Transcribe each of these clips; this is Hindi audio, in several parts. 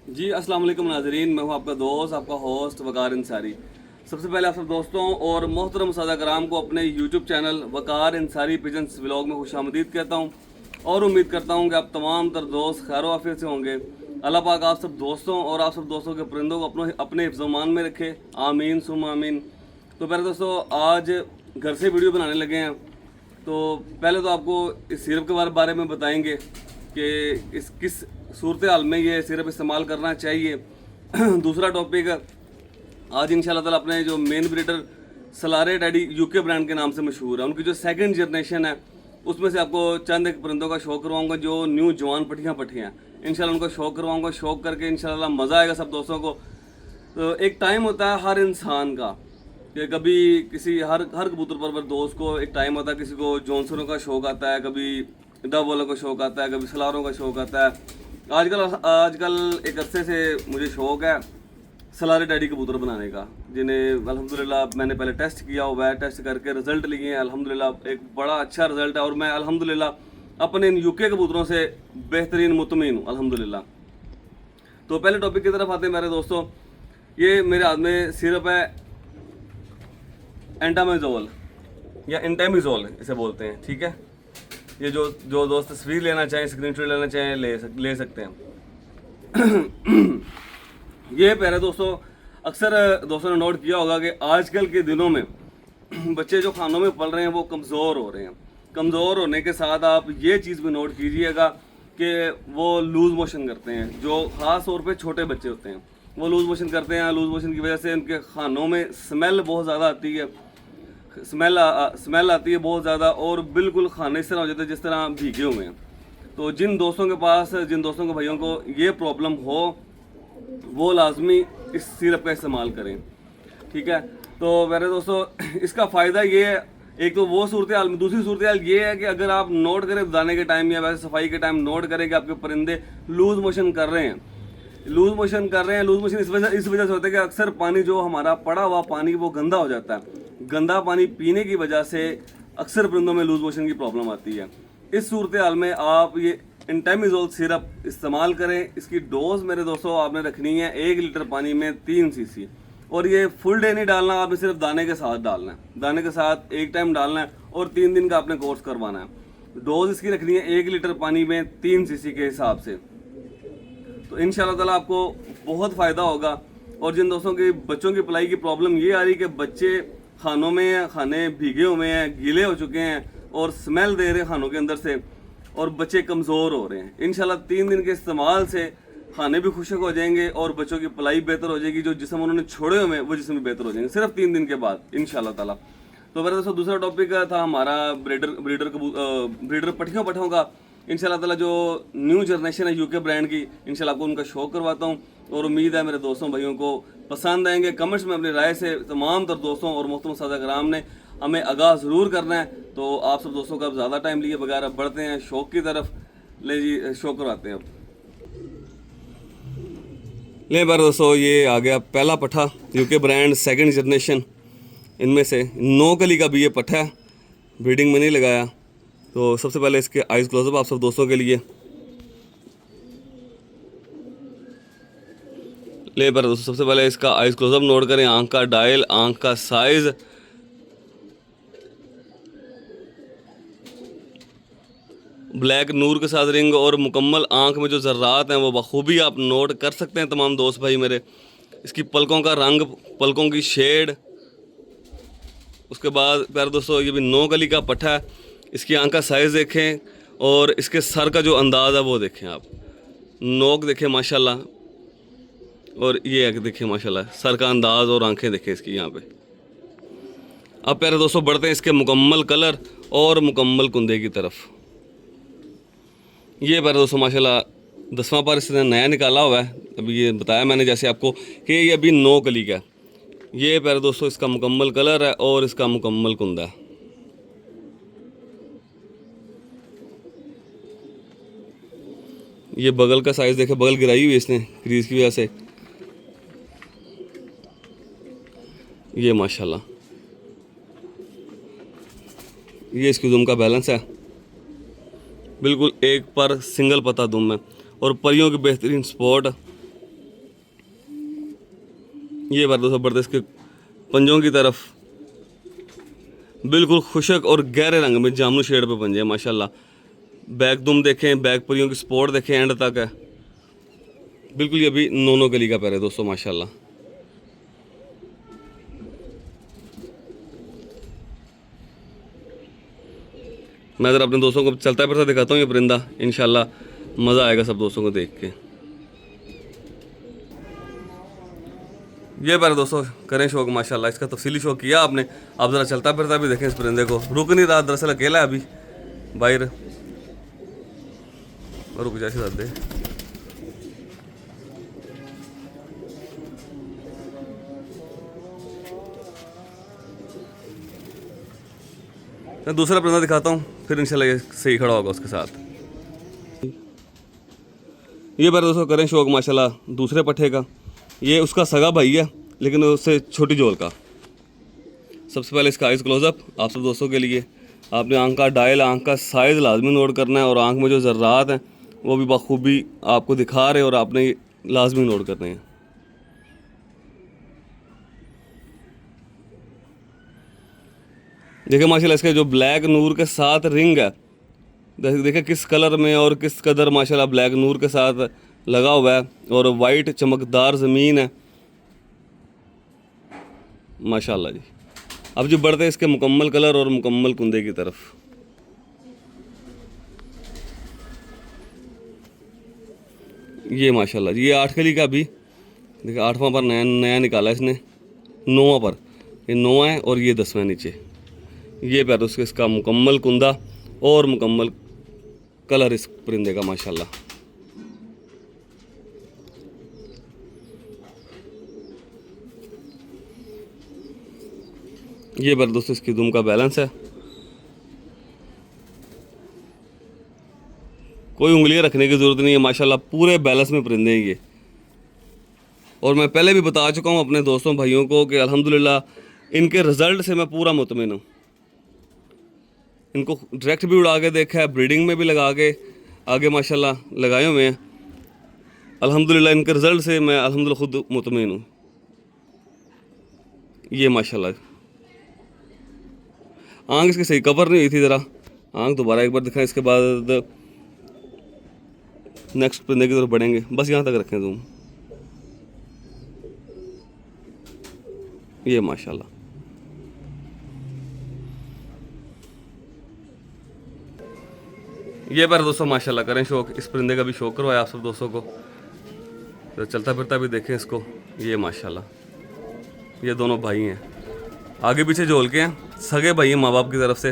जी अस्सलाम वालेकुम नाजरीन, मैं हूं आपका दोस्त, आपका होस्ट वकार अंसारी। सबसे पहले आप सब दोस्तों और मोहतरम सादा कराम को अपने यूट्यूब चैनल वकार अंसारी पिजन्स व्लॉग में खुशामदीद कहता हूं और उम्मीद करता हूं कि आप तमाम तर दोस्त खैर आफियत से होंगे। अल्लाह पाक आप सब दोस्तों और आप सब दोस्तों के परिंदों को अपने हिफ्ज़-ओ-मान में रखे, आमीन सुम आमीन। तो पहले दोस्तों आज घर से वीडियो बनाने लगे हैं। तो पहले तो आपको इस सिरप के बारे में बताएंगे कि इस किस सूरत हाल में ये सिरप इस्तेमाल करना चाहिए। दूसरा टॉपिक आज इंशाल्लाह ताला अपने जो मेन ब्रीडर सलारे डैडी यूके ब्रांड के नाम से मशहूर है, उनकी जो सेकंड जनरेशन है उसमें से आपको चंद एक परिंदों का शौक करवाऊंगा जो न्यू जवान पट्टियाँ इंशाल्लाह उनको शौक करवाऊंगा। शौक करके इंशाल्लाह मज़ा आएगा सब दोस्तों को। तो एक टाइम होता है हर इंसान का कि कभी किसी हर हर कबूतर परवर दोस्त को एक टाइम होता है, किसी को जॉनसनों का शौक आता है, कभी डब वालों का शौक आता है, कभी सलारों का शौक आता है। आजकल आजकल एक अरसे से मुझे शौक है सलारे डैडी कबूतर बनाने का, जिन्हें अल्हम्दुलिल्लाह मैंने पहले टेस्ट किया हुआ है, टेस्ट करके रिजल्ट लिए हैं। अल्हम्दुलिल्लाह एक बड़ा अच्छा रिजल्ट है और मैं अल्हम्दुलिल्लाह अपने इन यूके कबूतरों से बेहतरीन मुतमईन हूँ अल्हम्दुलिल्लाह। तो पहले टॉपिक की तरफ आते हैं मेरे दोस्तों। ये मेरे हाथ में सिरप है एंटामेजोल या इंटेमिजोल इसे बोलते हैं, ठीक है। ये जो जो दोस्त तस्वीर लेना चाहें, स्क्रीनशॉट लेना चाहें, ले सकते हैं। ये पहले दोस्तों अक्सर दोस्तों ने नोट किया होगा कि आजकल के दिनों में बच्चे जो खानों में पल रहे हैं वो कमज़ोर हो रहे हैं। कमज़ोर होने के साथ आप ये चीज़ भी नोट कीजिएगा कि वो लूज़ मोशन करते हैं। जो ख़ास तौर पे छोटे बच्चे होते हैं वो लूज़ मोशन करते हैं। लूज़ मोशन की वजह से उनके खानों में स्मेल बहुत ज़्यादा आती है, स्मेल आती है बहुत ज़्यादा, और बिल्कुल खाने इस तरह हो जाते हैं जिस तरह भीगे हुए हैं। तो जिन दोस्तों के पास, जिन दोस्तों के भाइयों को ये प्रॉब्लम हो वो लाजमी इस सिरप का इस्तेमाल करें, ठीक है। तो मेरे दोस्तों इसका फ़ायदा ये है, एक तो वो सूरत हाल में, दूसरी सूरत हाल ये है कि अगर आप नोट करें दाने के टाइम या वैसे सफाई के टाइम नोट करें कि आपके परिंदे लूज़ मोशन कर रहे हैं, लूज़ मोशन इस वजह से होता है कि अक्सर पानी जो हमारा पड़ा हुआ पानी वो गंदा हो जाता है। गंदा पानी पीने की वजह से अक्सर परिंदों में लूज़ मोशन की प्रॉब्लम आती है। इस सूरत हाल में आप ये इंटेमिजोल सिरप इस्तेमाल करें। इसकी डोज मेरे दोस्तों आपने रखनी है 1 लीटर पानी में 3 सीसी, और ये फुल डे नहीं डालना, आपने सिर्फ दाने के साथ डालना है। दाने के साथ एक टाइम डालना है और 3 दिन का आपने कोर्स करवाना है। डोज इसकी रखनी है 1 लीटर पानी में 3 सीसी के हिसाब से। तो इंशाल्लाह ताला आपको बहुत फ़ायदा होगा। और जिन दोस्तों की बच्चों की पलाई की प्रॉब्लम ये आ रही है कि बच्चे खानों में, खाने भीगे हुए हैं, गीले हो चुके हैं और स्मेल दे रहे हैं खानों के अंदर से, और बच्चे कमज़ोर हो रहे हैं, इंशाल्लाह 3 दिन के इस्तेमाल से खाने भी खुशक हो जाएंगे और बच्चों की पलाई बेहतर हो जाएगी। जो जिस्म उन्होंने छोड़े हुए हैं वो जिस्म भी बेहतर हो जाएंगे सिर्फ 3 दिन के बाद इंशाल्लाह ताला। तो मेरे दोस्तों दूसरा टॉपिक था हमारा ब्रीडर पट्ठों का। इंशाल्लाह ताला जो न्यू जनरेशन है यूके ब्रांड की, इंशाल्लाह आपको उनका शौक करवाता हूँ और उम्मीद है मेरे दोस्तों भाइयों को पसंद आएंगे। कमेंट्स में अपनी राय से तमाम तर दोस्तों और मोहतरम सादा कराम ने हमें आगाह ज़रूर करना है। तो आप सब दोस्तों का अब ज़्यादा टाइम लिए बगैर अब बढ़ते हैं शौक की तरफ। ले जी, शौक करवाते हैं अब। ले बार दोस्तों ये आ गया पहला पट्ठा यूके ब्रांड सेकंड जनरेशन। इनमें से 9 कली का भी ये पट्ठा है, ब्रीडिंग में नहीं लगाया। तो सबसे पहले इसके आइज़ क्लोजअप आप सब दोस्तों के लिए ले पर दोस्तों सबसे पहले इसका आइज़ क्लोजअप नोट करें। आंख का डायल, आंख का साइज़, ब्लैक नूर के साथ रिंग और मुकम्मल आंख में जो ज़र्रात हैं वो बखूबी आप नोट कर सकते हैं तमाम दोस्त भाई मेरे। इसकी पलकों का रंग, पलकों की शेड। उसके बाद प्यारे दोस्तों ये भी 9 कली का पट्ठा है। इसकी आंख का साइज़ देखें और इसके सर का जो अंदाज़ है वो देखें आप। नोक देखें माशाल्लाह, और ये देखें माशाल्लाह सर का अंदाज़ और आंखें देखें इसकी यहाँ पे। अब प्यारे दोस्तों बढ़ते हैं इसके मुकम्मल कलर और मुकम्मल कुंदे की तरफ। ये प्यारे दोस्तों माशाल्लाह 10वां पर इसने नया निकाला हुआ है। अभी ये बताया मैंने जैसे आपको कि ये अभी 9 कली का। ये प्यारे दोस्तों इसका मुकम्मल कलर है और इसका मुकम्मल कुंदा है। ये बगल का साइज़ देखे, बगल गिराई हुई इसने क्रीज की वजह से। ये माशाल्लाह ये इसकी दुम का बैलेंस है, बिल्कुल एक पर सिंगल पता दुम है और परियों की बेहतरीन स्पॉट। ये बार दोस्तों जबरदस्त के पंजों की तरफ बिल्कुल खुशक और गहरे रंग में जामुन शेड पे पंजे हैं माशाल्लाह। बैक दुम देखें, बैक परियों की सपोर्ट देखें, एंड तक है बिल्कुल। ये भी नोनो गली का पैर है दोस्तों माशाल्लाह। मैं अगर अपने दोस्तों को चलता फिरता दिखाता हूँ ये परिंदा, इंशाल्लाह मज़ा आएगा सब दोस्तों को देख के। ये पैर दोस्तों करें शौक माशाल्लाह, इसका तफसीली शौक किया आपने। आप ज़रा चलता फिरता भी देखें इस परिंदे को। रुक नहीं रहा, दरअसल अकेला है अभी बाहर, रुक जा दे। मैं दूसरा परिंदा दिखाता हूँ, फिर इंशाल्लाह ये सही खड़ा होगा उसके साथ। ये बार दोस्तों करें शौक माशाल्लाह दूसरे पट्ठे का। ये उसका सगा भाई है लेकिन उससे छोटी जोल का। सबसे पहले इसका आइज़ क्लोजअप आप सब दोस्तों के लिए। आपने आंख का डायल, आंख का साइज़ लाजमी नोट करना है, और आंख में जो ज़र्रात हैं वो भी बखूबी आपको दिखा रहे हैं और आपने लाजमी नोट करने हैं। देखिए माशाल्लाह इसके जो ब्लैक नूर के साथ रिंग है, देखिए किस कलर में और किस कदर माशाल्लाह ब्लैक नूर के साथ लगा हुआ है, और वाइट चमकदार ज़मीन है माशाल्लाह जी। अब जो बढ़ते हैं इसके मुकम्मल कलर और मुकम्मल कुंदे की तरफ। ये माशाल्लाह जी, ये 8 कली का भी देखिए 8वां पर नया निकाला इसने, 9वां पर, ये 9वां है और ये 10वां नीचे। ये पैर उसके इसका मुकम्मल कुंदा और मुकम्मल कलर इस परिंदे का माशाल्लाह। ये बार दोस्तों इसकी दुम का बैलेंस है, कोई उंगलियां रखने की ज़रूरत नहीं है माशाल्लाह, पूरे बैलेंस में परिंदे हैं ये। और मैं पहले भी बता चुका हूँ अपने दोस्तों भाइयों को कि अल्हम्दुलिल्लाह इनके रिज़ल्ट से मैं पूरा मुतमिन हूँ। इनको डायरेक्ट भी उड़ा के देखा है, ब्रीडिंग में भी लगा के आगे माशाल्लाह लगाए हुए हैं। अल्हम्दुलिल्लाह इनके रिज़ल्ट से मैं अल्हम्दुलिल्लाह खुद मुतमिन हूँ। ये माशाल्लाह आँख इसकी सही कवर नहीं हुई थी, ज़रा आँख दोबारा एक बार दिखाएं, इसके बाद नेक्स्ट परिंदे की तरफ बढ़ेंगे। बस यहाँ तक रखें तुम। ये माशाल्लाह ये बार दोस्तों माशाल्लाह करें शौक, इस परिंदे का भी शौक करवाया आप सब दोस्तों को। तो चलता फिरता भी देखें इसको। ये माशाल्लाह ये दोनों भाई हैं, आगे पीछे झोल के हैं, सगे भाई हैं माँ बाप की तरफ से।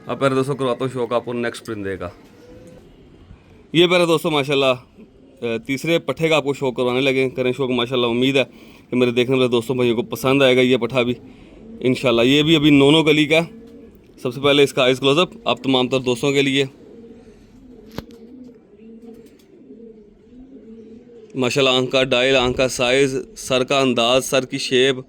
अब पहले दोस्तों करवाता हूँ शौक आपको नेक्स्ट परिंदे का। ये पहले दोस्तों माशाल्लाह तीसरे पट्ठे का आपको शौक करवाने लगे करें शौक माशाल्लाह। उम्मीद है कि मेरे देखने वाले दोस्तों भाइयों को पसंद आएगा ये पट्ठा भी इंशाल्लाह। ये भी अभी नोनो गली का। सबसे पहले इसका आइज़ क्लोजअप आप तमाम तर दोस्तों के लिए। माशाल्लाह आंख का डायल, आंख का साइज़, सर का अंदाज, सर की शेप,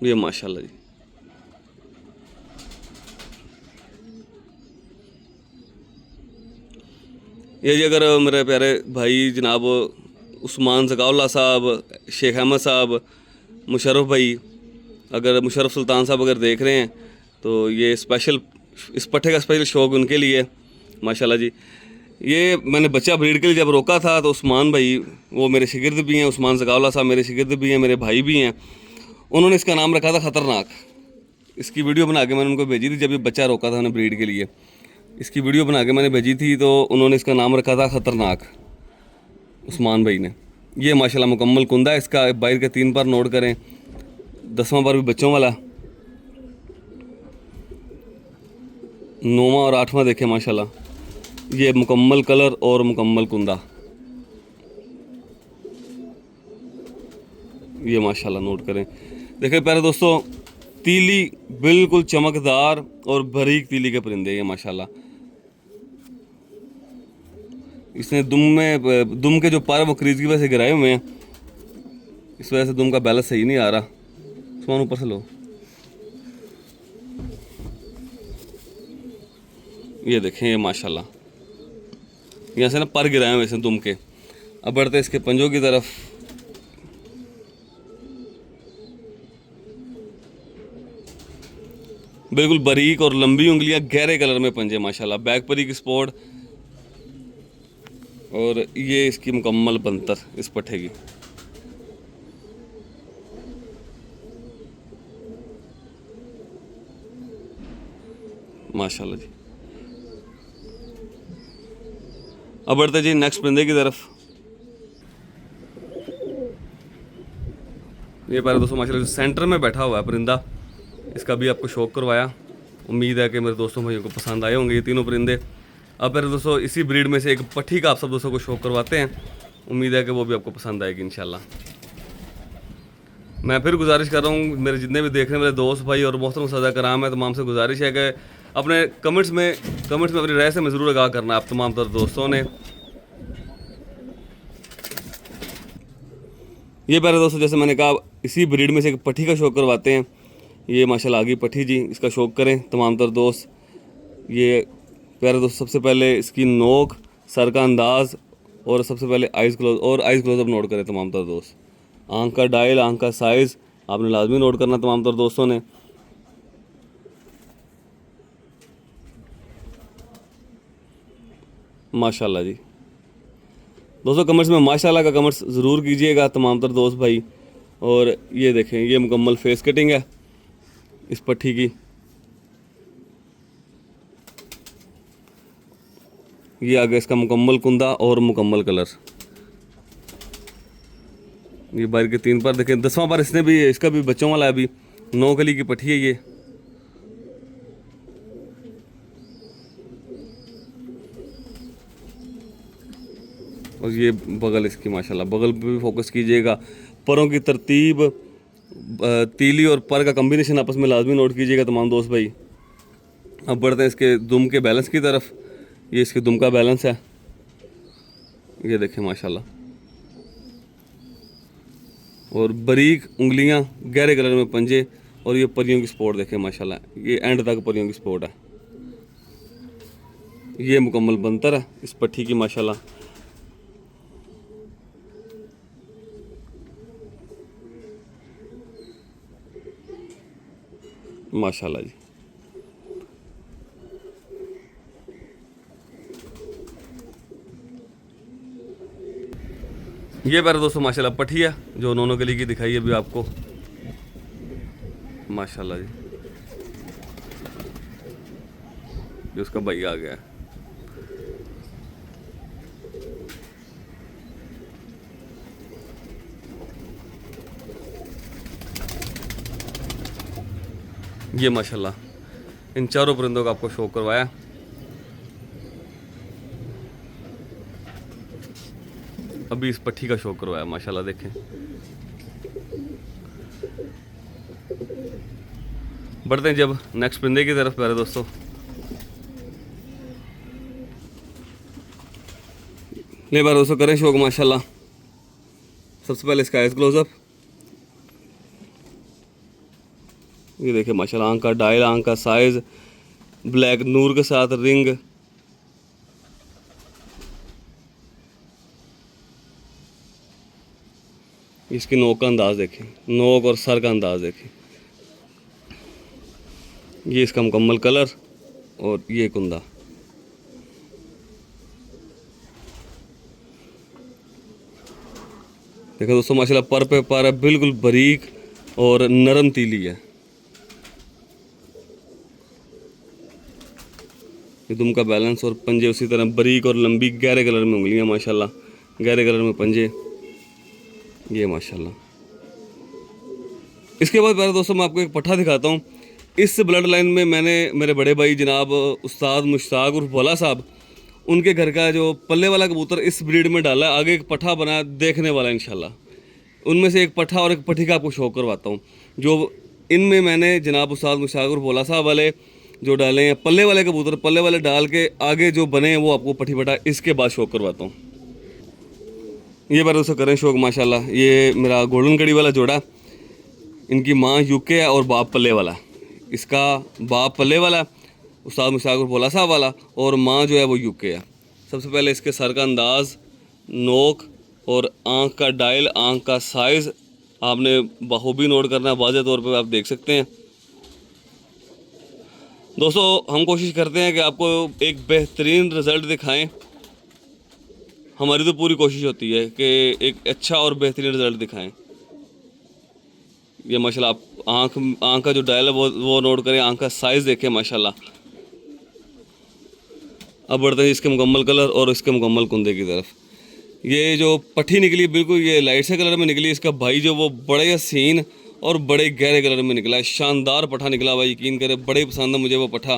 ये माशाल्लाह जी। ये जी अगर मेरे प्यारे भाई जनाब उस्मान ज़काउल्लाह साहब, शेख अहमद साहब, मुशर्रफ भाई, अगर मुशर्रफ सुल्तान साहब अगर देख रहे हैं तो ये स्पेशल इस पट्ठे का स्पेशल शौक उनके लिए माशाल्लाह जी। ये मैंने बच्चा ब्रीड के लिए जब रोका था तो उस्मान भाई वो मेरे शिगिर्द भी हैं, उस्मान ज़काउल्लाह साहब मेरे शिगिर्द भी हैं, मेरे भाई भी हैं। उन्होंने इसका नाम रखा था ख़तरनाक। इसकी वीडियो बना के मैंने उनको भेजी थी जब ये बच्चा रोका था उन्हें ब्रीड के लिए। इसकी वीडियो बना के मैंने भेजी थी तो उन्होंने इसका नाम रखा था ख़तरनाक, उस्मान भाई ने। ये माशाल्लाह मुकम्मल कुंदा है इसका। बाहर के 3 पर नोट करें, 10वां पर भी बच्चों वाला, 9वां और 8वां देखें माशाल्लाह। ये मुकम्मल कलर और मुकम्मल कुंदा, ये माशाल्लाह नोट करें। देखिए प्यारे दोस्तों तीली बिल्कुल चमकदार और बारीक तीली के परिंदे ये माशाल्लाह। इसने दुम के जो पर वो क्रीज की वजह से गिराए हुए हैं, इस वजह से दुम का बैलेंस सही नहीं आ रहा। उस्मान ऊपर से लो। ये देखें, ये माशाल्लाह यहाँ से ना पर गिराए हुए वैसे दुम के। अब बढ़ते इसके पंजों की तरफ। बिल्कुल बारीक और लंबी उंगलियां, गहरे कलर में पंजे माशाल्लाह, बैक परी की स्पॉट। और ये इसकी मुकम्मल बनतर इस पट्ठे की। माशाल्लाह जी। अब बढ़ते जी नेक्स्ट परिंदे की तरफ। ये प्यारे दोस्तों माशाल्लाह सेंटर में बैठा हुआ है परिंदा, इसका भी आपको शौक करवाया। उम्मीद है कि मेरे दोस्तों भाइयों को पसंद आए होंगे ये तीनों परिंदे। अब मेरे दोस्तों इसी ब्रीड में से एक पट्ठी का आप सब दोस्तों को शौक करवाते हैं, उम्मीद है कि वो भी आपको पसंद आएगी इंशाल्लाह। मैं फिर गुजारिश कर रहा हूँ मेरे जितने भी देखने वाले दोस्त भाई और मोहतरम सदा कराम है, तमाम से गुजारिश है कि अपने कमेंट्स में अपनी राय से मैं ज़रूर आगाह करना आप तमाम तर दोस्तों ने। ये प्यारे दोस्तों जैसे मैंने कहा इसी ब्रीड में से एक पट्ठी का शौक करवाते हैं। ये माशाल्लाह आगे पट्ठी जी, इसका शौक करें तमाम तर दोस्त। ये प्यारे दोस्त सबसे पहले इसकी नोक, सर का अंदाज़ और सबसे पहले आइज़ क्लोजअप नोट करें तमाम तर दोस्त। आंख का डायल, आंख का साइज़ आपने लाजमी नोट करना तमाम तर दोस्तों ने। माशाल्लाह जी दोस्तों, कमेंट्स में माशाल्लाह का कमेंट्स ज़रूर कीजिएगा तमाम तर दोस्त भाई। और ये देखें, ये मुकम्मल फेस कटिंग है इस पट्ठी की। ये आगे इसका मुकम्मल कुंदा और मुकम्मल कलर। ये बाहर के 3 पर देखें, 10वां पर इसने भी, इसका भी बच्चों वाला है, अभी 9 कली की पट्ठी है ये। और ये बगल इसकी माशाल्लाह, बगल पे भी फोकस कीजिएगा। परों की तरतीब, तीली और पर का कम्बिनेशन आपस में लाजमी नोट कीजिएगा तमाम दोस्त भाई। अब बढ़ते हैं इसके दुम के बैलेंस की तरफ। ये इसके दुम का बैलेंस है, ये देखें माशाल्लाह। और बारीक उंगलियां, गहरे कलर में पंजे और ये परियों की स्पॉट देखें माशाल्लाह, ये एंड तक परियों की स्पॉट है। ये मुकम्मल बनतर है इस पट्ठी की माशाल्लाह। माशाल्लाह जी। ये प्यारे दोस्तों माशाल्लाह पट्ठी है जो 9 गली की दिखाई है अभी आपको। माशाल्लाह जी, ये उसका भाई आ गया है। ये माशाल्लाह इन चारों परिंदों का आपको शौक करवाया। अभी इस पट्ठी का शौक करवाया माशाल्लाह, देखें। बढ़ते हैं जब नेक्स्ट परिंदे की तरफ प्यारे दोस्तों। ले बार दोस्तों करें शौक माशाल्लाह। सबसे पहले इसका आइज क्लोजअप, ये देखिए माशाल्लाह। आंख का डायल, आंख का साइज, ब्लैक नूर के साथ रिंग। इसकी नोक का अंदाज देखें, नोक और सर का अंदाज देखें। ये इसका मुकम्मल कलर और ये कुंदा। देखो दोस्तों माशाल्लाह पर पे पर है, बिल्कुल बारीक और नरम तीली है। ये दुम का बैलेंस और पंजे उसी तरह बारीक और लंबी, गहरे कलर में उंगलियां माशाल्लाह, गहरे कलर में पंजे। ये माशाल्लाह। इसके बाद प्यारे दोस्तों मैं आपको एक पट्ठा दिखाता हूँ। इस ब्लड लाइन में मैंने मेरे बड़े भाई जनाब उस्ताद मुश्ताक उर्फ भोला साहब, उनके घर का जो पल्ले वाला कबूतर इस ब्रीड में डाला है। आगे एक पट्ठा बना देखने वाला इंशाल्लाह। उनमें से एक पट्ठा और एक पट्ठी का आपको शौक करवाता हूँ। जो इनमें मैंने जनाब उस्ताद मुश्ताक उर्फ भोला साहब वाले जो डाले हैं पल्ले वाले कबूतर, पल्ले वाले डाल के आगे जो बने हैं वो आपको पट्ठी पट्ठा इसके बाद शौक करवाता हूँ। ये बार दोस्तों करें शौक माशाल्लाह। ये मेरा गोल्डन कड़ी वाला जोड़ा, इनकी माँ यूके है और बाप पल्ले वाला। इसका बाप पल्ले वाला उस्ताद मुश्ताक भोला साहब वाला, और माँ जो है वो यूके है। सबसे पहले इसके सर का अंदाज़, नोक और आँख का डायल, आँख का साइज़ आपने बखूबी नोट करना है, वाज़े तौर पे आप देख सकते हैं। दोस्तों हम कोशिश करते हैं कि आपको एक बेहतरीन रिज़ल्ट दिखाएं। हमारी तो पूरी कोशिश होती है कि एक अच्छा और बेहतरीन रिज़ल्ट दिखाएं। ये माशाल्लाह आप आँख का जो डायल है वो नोट करें, आँख का साइज़ देखें माशाल्लाह। अब बढ़ते हैं इसके मुकम्मल कलर और इसके मुकम्मल कुंदे की तरफ। ये जो पट्टी निकली बिल्कुल ये लाइट से कलर में निकली। इसका भाई जो वो बड़े हसीन और बड़े गहरे कलर में निकला है, शानदार पट्ठा निकला भाई, यकीन करें बड़े पसंद है मुझे वो पट्ठा,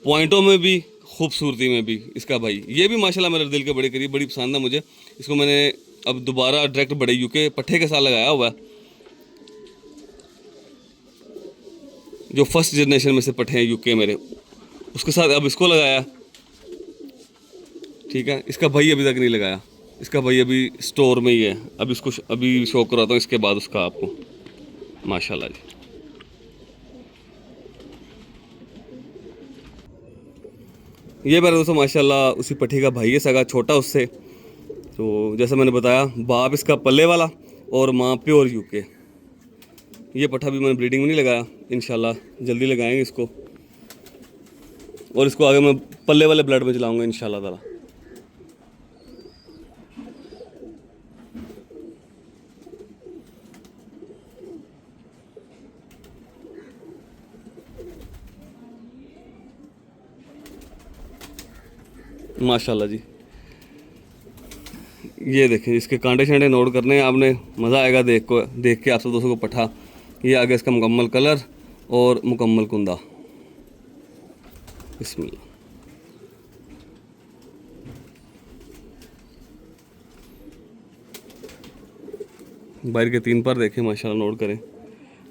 पॉइंटों में भी खूबसूरती में भी। इसका भाई ये भी माशाल्लाह मेरे दिल के बड़े करीब, बड़ी पसंद है मुझे। इसको मैंने अब दोबारा डायरेक्ट बड़े यूके पट्ठे के साथ लगाया हुआ है, जो फर्स्ट जनरेशन में से पट्ठे हैं यूके मेरे, उसके साथ अब इसको लगाया। ठीक है, इसका भाई अभी तक नहीं लगाया, इसका भाई अभी स्टोर में ही है। अब इसको अभी शो कराता हूँ, इसके बाद उसका आपको। माशाल्लाह जी, ये मेरे दोस्तों माशाल्लाह उसी पट्टी का भाई है, सगा छोटा उससे। तो जैसा मैंने बताया, बाप इसका पल्ले वाला और माँ प्योर यूके। ये पट्ठा भी मैंने ब्रीडिंग में नहीं लगाया, इंशाल्लाह जल्दी लगाएंगे इसको, और इसको आगे मैं पल्ले वाले ब्लड में चलाऊँगा इंशाल्लाह ताला। माशाल्लाह जी, ये देखें, इसके कांटे शांटे नोट करने हैं आपने, मज़ा आएगा देख के आप सब दोस्तों को पट्ठा। ये आगे इसका मुकम्मल कलर और मुकम्मल कुंदा। बिस्मिल्लाह। बाहर के 3 पर देखें माशाल्लाह, नोट करें,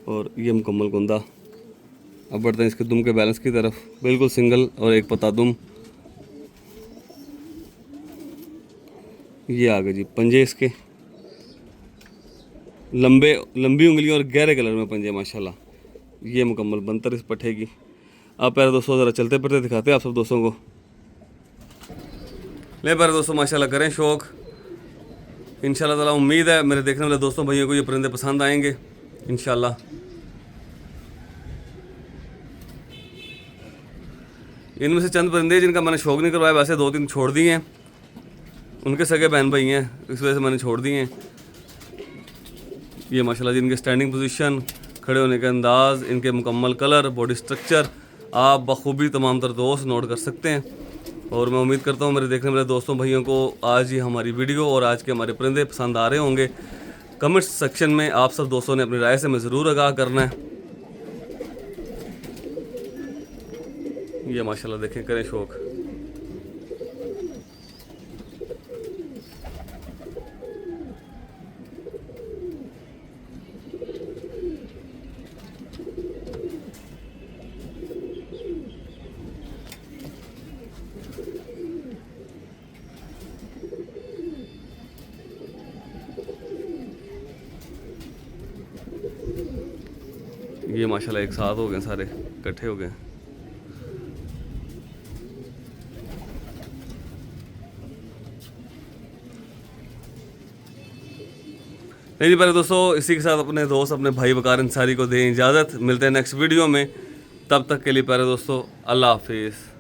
और ये मुकम्मल कुंदा। अब बढ़ते हैं इसके दुम के बैलेंस की तरफ। बिल्कुल सिंगल और एक पता दुम। ये आ गए जी पंजे इसके, लंबी उंगलियों और गहरे कलर में पंजे माशाल्लाह। ये मुकम्मल बनतर इस पट्ठे की। आप प्यारे दोस्तों ज़रा चलते फिरते दिखाते हैं आप सब दोस्तों को। ले प्यारे दोस्तों माशाल्लाह करें शौक़, इंशाल्लाह ताला उम्मीद है मेरे देखने वाले दोस्तों भाइयों को ये परिंदे पसंद आएंगे इंशाल्लाह। इनमें से चंद परिंदे जिनका मैंने शौक़ नहीं करवाया, वैसे 2-3 छोड़ दिए हैं, उनके सगे बहन भाई हैं, इस वजह से मैंने छोड़ दिए हैं। ये माशाल्लाह जी इनके स्टैंडिंग पोजीशन, खड़े होने के अंदाज़, इनके मुकम्मल कलर, बॉडी स्ट्रक्चर आप बखूबी तमाम तर दोस्त नोट कर सकते हैं। और मैं उम्मीद करता हूँ मेरे देखने वाले दोस्तों भाइयों को आज ही हमारी वीडियो और आज के हमारे परिंदे पसंद आ रहे होंगे। कमेंट सेक्शन में आप सब दोस्तों ने अपनी राय से मैं ज़रूर आगाह करना है। ये माशाल्लाह देखें, करें शौक़। ये माशाल्लाह एक साथ हो गए, सारे इकट्ठे हो गए। नहीं जी पहले दोस्तों, इसी के साथ अपने दोस्त अपने भाई वकार अंसारी को दें इजाज़त। मिलते हैं नेक्स्ट वीडियो में, तब तक के लिए प्यारे दोस्तों अल्लाह हाफिज़।